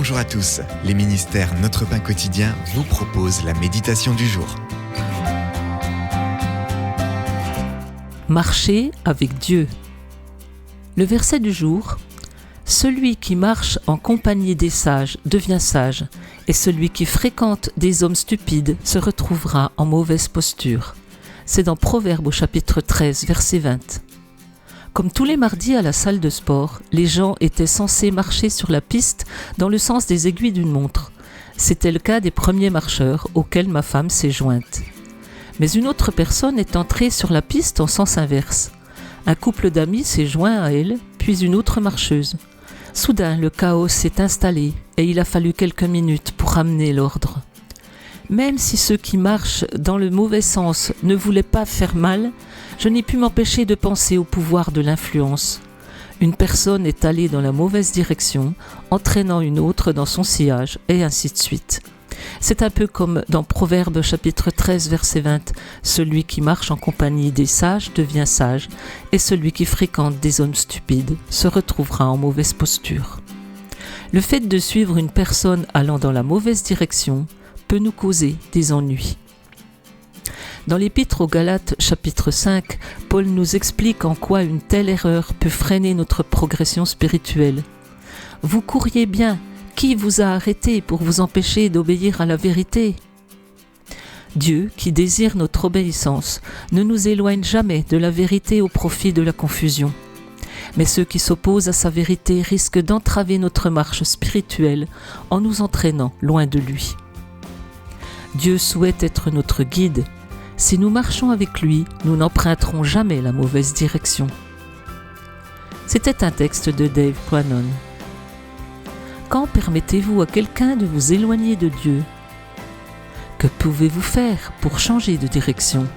Bonjour à tous, les ministères Notre Pain Quotidien vous proposent la méditation du jour. Marcher avec Dieu. Le verset du jour: celui qui marche en compagnie des sages devient sage, et celui qui fréquente des hommes stupides se retrouvera en mauvaise posture. C'est dans Proverbes au chapitre 13, verset 20. Comme tous les mardis à la salle de sport, les gens étaient censés marcher sur la piste dans le sens des aiguilles d'une montre. C'était le cas des premiers marcheurs auxquels ma femme s'est jointe. Mais une autre personne est entrée sur la piste en sens inverse. Un couple d'amis s'est joint à elle, puis une autre marcheuse. Soudain, le chaos s'est installé et il a fallu quelques minutes pour ramener l'ordre. Même si ceux qui marchent dans le mauvais sens ne voulaient pas faire mal, je n'ai pu m'empêcher de penser au pouvoir de l'influence. Une personne est allée dans la mauvaise direction, entraînant une autre dans son sillage, et ainsi de suite. C'est un peu comme dans Proverbes chapitre 13, verset 20. Celui qui marche en compagnie des sages devient sage, et celui qui fréquente des hommes stupides se retrouvera en mauvaise posture. Le fait de suivre une personne allant dans la mauvaise direction peut nous causer des ennuis. Dans l'Épître aux Galates, chapitre 5, Paul nous explique en quoi une telle erreur peut freiner notre progression spirituelle. Vous couriez bien, qui vous a arrêté pour vous empêcher d'obéir à la vérité ? Dieu, qui désire notre obéissance, ne nous éloigne jamais de la vérité au profit de la confusion. Mais ceux qui s'opposent à sa vérité risquent d'entraver notre marche spirituelle en nous entraînant loin de lui. Dieu souhaite être notre guide. Si nous marchons avec lui, nous n'emprunterons jamais la mauvaise direction. C'était un texte de Dave Quanon. Quand permettez-vous à quelqu'un de vous éloigner de Dieu ? Que pouvez-vous faire pour changer de direction ?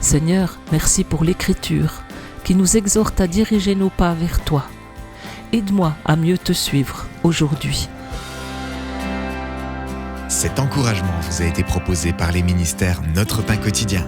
Seigneur, merci pour l'Écriture qui nous exhorte à diriger nos pas vers toi. Aide-moi à mieux te suivre aujourd'hui. Cet encouragement vous a été proposé par les ministères Notre Pain Quotidien.